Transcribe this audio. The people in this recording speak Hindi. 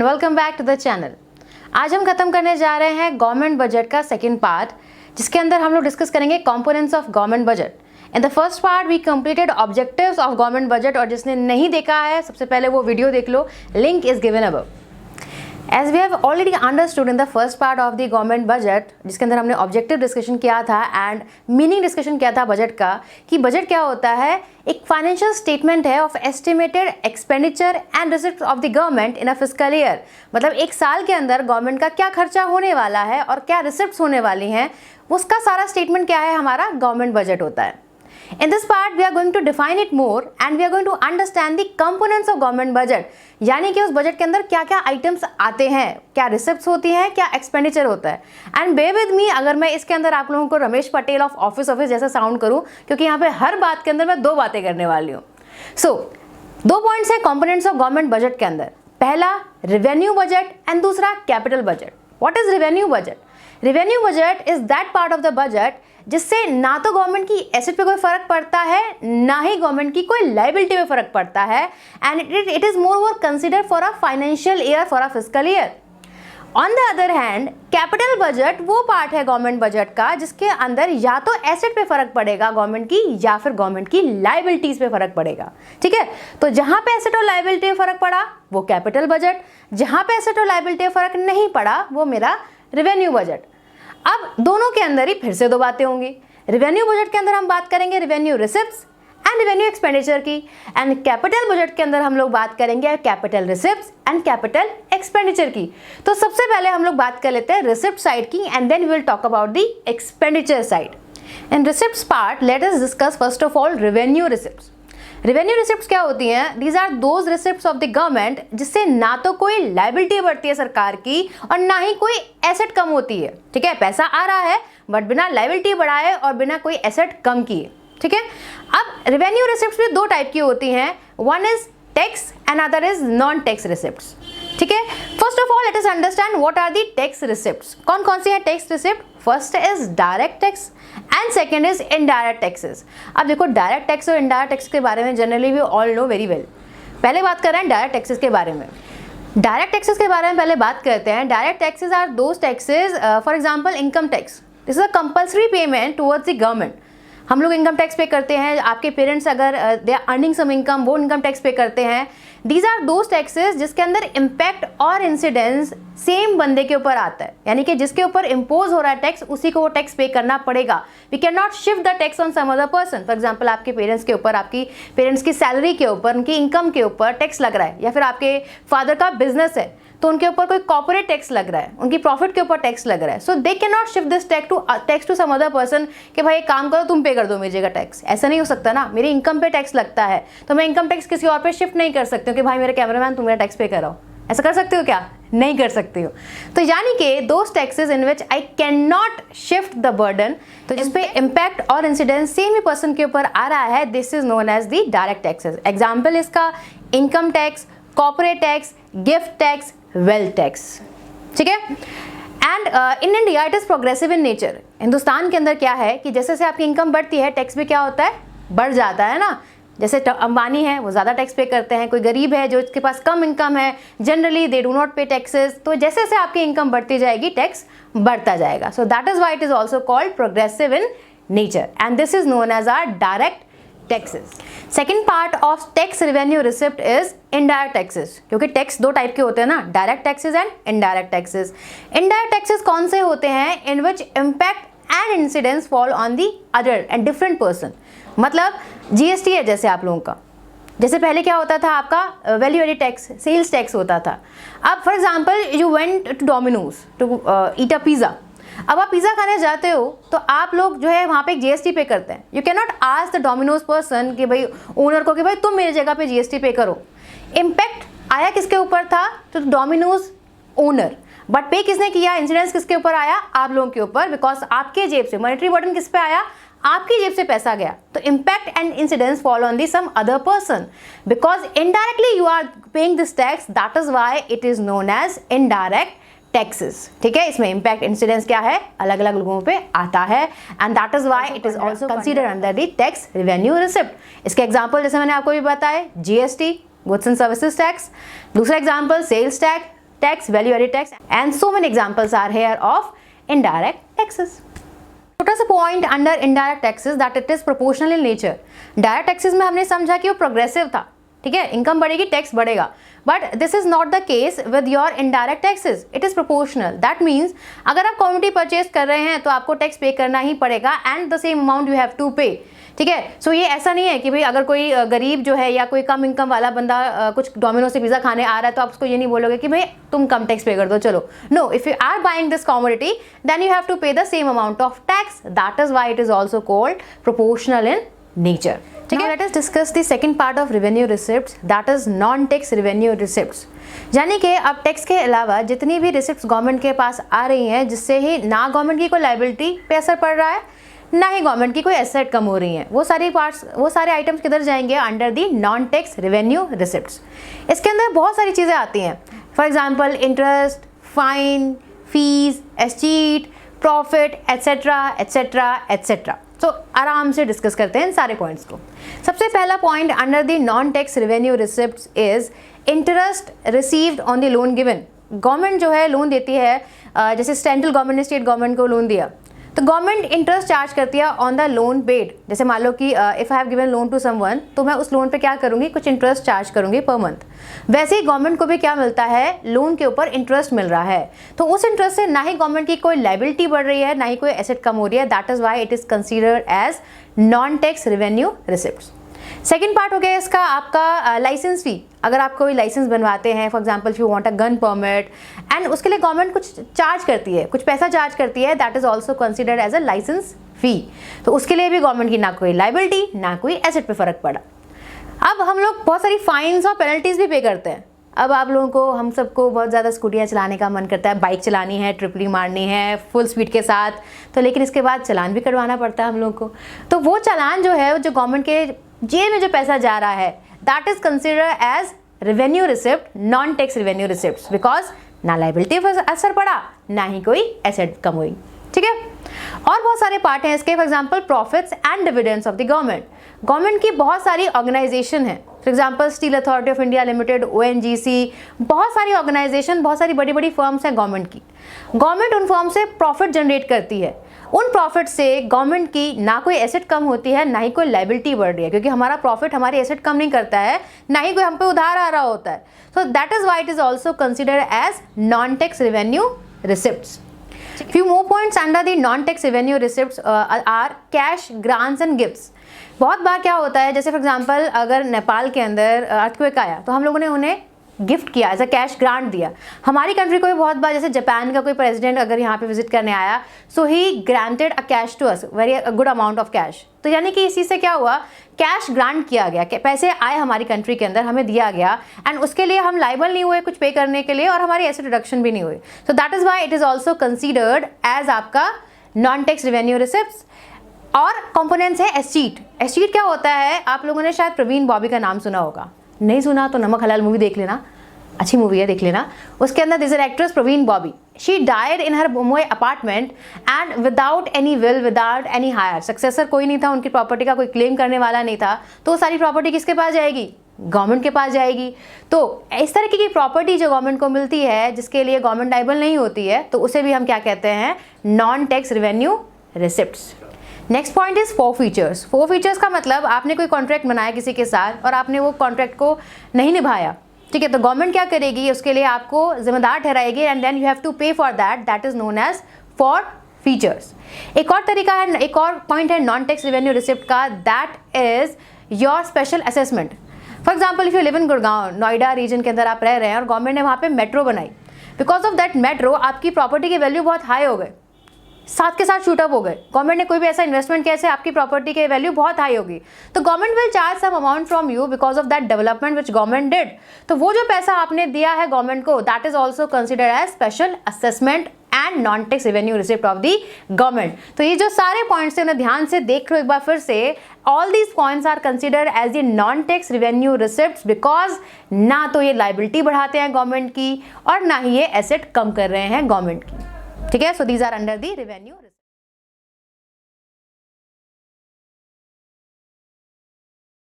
And welcome back to the channel. आज हम खत्म करने जा रहे हैं गवर्नमेंट बजट का सेकंड पार्ट, जिसके अंदर हम लोग डिस्कस करेंगे components of government budget. In the first part we completed objectives of government budget, और जिसने नहीं देखा है सबसे पहले वो वीडियो देख लो, link is given above. As we have already understood in the first part of the government budget, जिसके अंदर हमने ऑब्जेक्टिव डिस्कशन किया था एंड मीनिंग डिस्कशन किया था बजट का, कि बजट क्या होता है, एक फाइनेंशियल स्टेटमेंट है of estimated expenditure and receipt of the government in a fiscal year. मतलब एक साल के अंदर गवर्नमेंट का क्या खर्चा होने वाला है और क्या रिसिप्ट होने वाली हैं, उसका सारा स्टेटमेंट क्या है, हमारा गवर्नमेंट बजट होता है। In this part we are going to define it more and we are going to understand the components of government budget, यानी कि उस बजट के अंदर क्या क्या आइटम्स आते हैं, क्या रिसिप्ट्स होती हैं, क्या एक्सपेंडिचर होता है। एंड बे विद मी, अगर मैं इसके अंदर आप लोगों को रमेश पटेल ऑफ ऑफिस जैसा साउंड करूं, क्योंकि यहाँ पे हर बात के अंदर मैं दो बातें करने वाली हूँ। सो दो पॉइंट्स है कंपोनेंट्स ऑफ गवर्नमेंट बजट के अंदर, पहला रेवेन्यू बजट एंड दूसरा capital budget. What is revenue budget? Revenue budget is that part of the budget जिससे ना तो गवर्नमेंट की एसेट पे कोई फर्क पड़ता है, ना ही गवर्नमेंट की कोई लायबिलिटी पे फर्क पड़ता है, and it is more considered for a financial year, for a fiscal year. On the other hand capital budget वो पार्ट है गवर्नमेंट बजट का जिसके अंदर या तो एसेट पे फर्क पड़ेगा गवर्नमेंट की, या फिर गवर्नमेंट की लायबिलिटीज पे फर्क पड़ेगा। ठीक है, तो जहां पे एसेट और लायबिलिटी पे फर्क पड़ा वो कैपिटल बजट, जहां पे एसेट और लायबिलिटी पे फर्क नहीं पड़ा वो मेरा रेवेन्यू बजट। अब दोनों के अंदर ही फिर से दो बातें होंगी। रेवेन्यू बजट के अंदर हम बात करेंगे revenue receipts and revenue expenditure की, एंड कैपिटल बजट के अंदर हम लोग बात करेंगे capital receipts and capital expenditure की। तो सबसे पहले हम लोग बात कर लेते हैं रिसिप्ट साइड की, and then we will talk about the expenditure side. In receipts part let us discuss first of all revenue receipts. Revenue receipts क्या होती हैं? These are those receipts of the government जिससे ना तो कोई लायबिलिटी बढ़ती है सरकार की और ना ही कोई एसेट कम होती है। ठीक है, पैसा आ रहा है बट बिना लायबिलिटी बढ़ाए और बिना कोई एसेट कम किए। ठीक है, अब रेवेन्यू रिसिप्ट्स भी दो टाइप की होती हैं, one is tax and other is non tax receipts. ठीक है, first of all let us understand what are the tax receipts. कौन कौन सी है tax receipt? First is direct tax and second is indirect taxes. अब देखो डायरेक्ट टैक्स और इनडायरेक्ट टैक्स के बारे में generally we all know very well. पहले बात कर रहे हैं डायरेक्ट टैक्सेस के बारे में। डायरेक्ट टैक्सेस के बारे में पहले बात करते हैं। Direct taxes are those taxes, for example income tax, this is a compulsory payment towards the government. हम लोग इनकम टैक्स पे करते हैं, आपके पेरेंट्स अगर they are earning some income वो इनकम टैक्स पे करते हैं। दीज आर दोज टैक्सेस जिसके अंदर इम्पैक्ट और इंसिडेंस सेम बंदे के ऊपर आता है, यानी कि जिसके ऊपर इम्पोज हो रहा है टैक्स उसी को वो टैक्स पे करना पड़ेगा। We can not shift the tax on some other person. For example आपके पेरेंट्स के ऊपर, आपकी पेरेंट्स की सैलरी के ऊपर, उनकी इनकम के ऊपर टैक्स लग रहा है, या फिर आपके फादर का बिजनेस है तो उनके ऊपर कोई कॉर्पोरेट टैक्स लग रहा है, उनकी प्रॉफिट के ऊपर टैक्स लग रहा है। So they can not shift this tax to some other person कि भाई एक काम करो तुम पे कर दो मेरी जगह टैक्स। ऐसा नहीं हो सकता ना, मेरी इनकम पे टैक्स लगता है तो मैं इनकम टैक्स किसी और पे शिफ्ट नहीं कर सकती हूँ कि भाई मेरे कैमरामैन तुम मेरा टैक्स पे कराओ। ऐसा कर सकते हो क्या? नहीं कर सकती हो। तो यानी कि those taxes in which I can not shift the burden, तो जिसपे इम्पैक्ट और इंसिडेंस सेम ही पर्सन के ऊपर आ रहा है, this is known as the direct taxes. Example इसका income tax, corporate tax, gift tax, wealth tax. ठीक है, and in India it is progressive in nature. हिंदुस्तान के अंदर क्या है कि जैसे जैसे आपकी इनकम बढ़ती है टैक्स भी क्या होता है, बढ़ जाता है ना। जैसे अंबानी है वो ज़्यादा टैक्स पे करते हैं, कोई गरीब है जो इसके पास कम इनकम है, जनरली दे डू नॉट पे टैक्सेस। तो जैसे जैसे आपकी इनकम बढ़ती जाएगी टैक्स बढ़ता जाएगा। So that is why it is also called progressive in nature, and this is known as are direct taxes. Second part of tax revenue receipt is indirect taxes, क्योंकि टैक्स दो टाइप के होते हैं ना, direct taxes and indirect taxes. Indirect taxes कौन से होते हैं? In which impact and incidence fall on the other and different person. मतलब जीएसटी है जैसे आप लोगों का, जैसे पहले क्या होता था आपका value added tax, sales tax होता था। अब for example you went to Domino's to eat a pizza. अब आप पिज़्ज़ा खाने जाते हो तो आप लोग जो है वहाँ पे एक जीएसटी पे करते हैं। You can not ask the Domino's person कि भाई ओनर को कि भाई तुम मेरी जगह पे जीएसटी पे करो। इम्पैक्ट आया किसके ऊपर था? तो डोमिनोज ओनर, बट पे किसने किया? इंसिडेंस किसके ऊपर आया? आप लोगों के ऊपर, बिकॉज आपके जेब से मॉनेटरी बर्डन किस पे आया? आपकी जेब से पैसा गया। तो impact and incidence follow on the some other person, because indirectly you are paying this tax, that is why it is known as indirect taxes. ठीक है, इसमें इम्पैक्ट इंसिडेंस क्या है, अलग अलग लोगों पे आता है, and that is why it is also considered under the tax revenue receipt. इसके एग्जांपल जैसे मैंने आपको भी बताया, GST goods and services tax, दूसरा example sales tax, tax, value added tax, and so many examples are here of indirect taxes. छोटा सा point under indirect taxes that it is proportional in nature. Direct taxes में हमने समझा कि वो प्रोग्रेसिव था, ठीक है, इनकम बढ़ेगी टैक्स बढ़ेगा, but this is not the case with your indirect taxes. It is proportional. That means अगर आप कमोडिटी परचेज कर रहे हैं तो आपको टैक्स पे करना ही पड़ेगा and the same amount you have to pay. ठीक है, सो ये ऐसा नहीं है कि भाई अगर कोई गरीब जो है या कोई कम इनकम वाला बंदा कुछ डोमिनो से पिज़्ज़ा खाने आ रहा है तो आप उसको ये नहीं बोलोगे कि भाई तुम कम टैक्स पे कर दो चलो. No, if you are buying this commodity then you have to pay the same amount of tax. That is why it is also called proportional in nature. ठीक है, let us discuss the second part of revenue receipts, that is non tax revenue receipts. यानी कि अब टैक्स के अलावा जितनी भी रिसिप्ट्स गवर्नमेंट के पास आ रही हैं जिससे ही ना गवर्नमेंट की कोई लायबिलिटी पे असर पड़ रहा है ना ही गवर्नमेंट की कोई एसेट कम हो रही है, वो सारे आइटम्स किधर जाएंगे? Under the non tax revenue receipts. इसके अंदर बहुत सारी चीज़ें आती हैं. For example interest, fine, fees, escheat, profit, etcetera etcetera etcetera. तो आराम से डिस्कस करते हैं इन सारे पॉइंट्स को. सबसे पहला point under the non tax revenue receipts is interest received on the loan given. Government जो है लोन देती है, जैसे सेंट्रल गवर्नमेंट ने स्टेट गवर्नमेंट को लोन दिया तो गवर्नमेंट इंटरेस्ट चार्ज करती है ऑन द लोन पेड. जैसे मान लो कि if I have given loan to someone तो मैं उस लोन पे क्या करूँगी, कुछ इंटरेस्ट चार्ज करूँगी पर मंथ. वैसे ही गवर्नमेंट को भी क्या मिलता है, लोन के ऊपर इंटरेस्ट मिल रहा है. तो उस इंटरेस्ट से ना ही गवर्नमेंट की कोई लायबिलिटी बढ़ रही है ना ही कोई एसेट कम हो रही है. That is why it is considered as non tax revenue receipts. Second part हो गया इसका आपका लाइसेंस फी. अगर आप कोई लाइसेंस बनवाते हैं, for example if you want a gun permit and उसके लिए गवर्नमेंट कुछ चार्ज करती है, कुछ पैसा चार्ज करती है, that is also considered as a licence fee. तो उसके लिए भी गवर्नमेंट की ना कोई लायबिलिटी ना कोई एसेट पे फर्क पड़ा. अब हम लोग बहुत सारी फाइन्स और पेनल्टीज भी पे करते हैं. अब आप लोगों को, हम सबको बहुत ज़्यादा स्कूटियाँ चलाने का मन करता है, बाइक चलानी है, ट्रिपली मारनी है फुल स्पीड के साथ, तो लेकिन इसके बाद चालान भी कटवाना पड़ता है हम लोग को. तो वो चालान जो है, जो गवर्नमेंट के जेब में जो पैसा जा रहा है, that is considered as revenue receipt, non tax revenue receipts, because ना लायबिलिटी पर असर पड़ा ना ही कोई एसेट कम हुई. ठीक है, और बहुत सारे पार्ट हैं इसके. For example profits and dividends of the government. Government की बहुत सारी ऑर्गेनाइजेशन है, for example steel authority of India limited, ONGC, बहुत सारी ऑर्गेनाइजेशन, बहुत सारी बड़ी बड़ी फर्म्स हैं गवर्नमेंट की. गवर्नमेंट उन फर्म से प्रॉफिट जनरेट करती है. उन प्रॉफिट से गवर्नमेंट की ना कोई एसेट कम होती है ना ही कोई लायबिलिटी बढ़ रही है, क्योंकि हमारा प्रॉफिट हमारी एसेट कम नहीं करता है, ना ही कोई हम पे उधार आ रहा होता है. So that is why it is also considered as non tax revenue receipts. Few more points under the non-tax revenue receipts are cash, grants and gifts. बहुत बार क्या होता है, जैसे फॉर एग्जांपल अगर नेपाल के अंदर अर्थक्वेक आया तो हम लोगों ने उन्हें गिफ्ट किया, एज अ कैश ग्रांट दिया. हमारी कंट्री को भी बहुत बार, जैसे जापान का कोई प्रेसिडेंट अगर यहाँ पे विजिट करने आया, so he granted a cash to us, very good amount of cash. तो यानी कि इसी से क्या हुआ, कैश ग्रांट किया गया, पैसे आए हमारी कंट्री के अंदर, हमें दिया गया एंड उसके लिए हम लाइबल नहीं हुए कुछ पे करने के लिए और हमारी एसेट रिडक्शन भी नहीं हुई. So that is why it is also considered as आपका नॉन टैक्स रेवेन्यू रिसिप्ट्स. और कंपोनेंट्स है एस्टीट. एस्टीट क्या होता है, आप लोगों ने शायद प्रवीण बॉबी का नाम सुना होगा, नहीं सुना तो नमक हलाल मूवी देख लेना, अच्छी मूवी है, देख लेना. उसके अंदर this actress Parveen Babi, she died in her Mumbai apartment and without any will, without any heir, successor कोई नहीं था, उनकी प्रॉपर्टी का कोई क्लेम करने वाला नहीं था. तो सारी प्रॉपर्टी किसके पास जाएगी, गवर्नमेंट के पास जाएगी. तो इस तरीके की प्रॉपर्टी जो गवर्नमेंट को मिलती है जिसके लिए गवर्नमेंट लायबल नहीं होती है, तो उसे भी हम क्या कहते हैं, non tax revenue receipts. Next point is forfeitures. Forfeitures का मतलब आपने कोई कॉन्ट्रैक्ट बनाया किसी के साथ और आपने वो कॉन्ट्रैक्ट को नहीं निभाया, ठीक है, तो गवर्नमेंट क्या करेगी, उसके लिए आपको जिम्मेदार ठहराएगी and then you have to pay for that. That is known as forfeitures. एक और तरीका है, एक और पॉइंट है नॉन टैक्स रेवेन्यू रिसिप्ट का, that is your special assessment. For example if you live in Gurgaon, Noida region के अंदर आप रह रहे हैं और गवर्नमेंट ने वहाँ पे मेट्रो बनाई. बिकॉज ऑफ दैट मेट्रो आपकी प्रॉपर्टी की वैल्यू बहुत हाई हो गए, साथ के साथ शूट अप हो गए. गवर्नमेंट ने कोई भी ऐसा इन्वेस्टमेंट किया, ऐसे आपकी प्रॉपर्टी की वैल्यू बहुत हाई होगी, तो government will charge some amount from you because of that development which government did. तो वो जो पैसा आपने दिया है गवर्नमेंट को, that is also considered as special assessment and non tax revenue receipt of the government. तो ये जो सारे पॉइंट्स हैं उन्हें ध्यान से देख लो एक बार फिर से. All these points are considered as the non tax revenue receipt because ना तो ये लाइबिलिटी बढ़ाते हैं गवर्नमेंट की और ना ही ये एसेट कम कर रहे हैं गवर्नमेंट की. ठीक है, so these are under the revenue.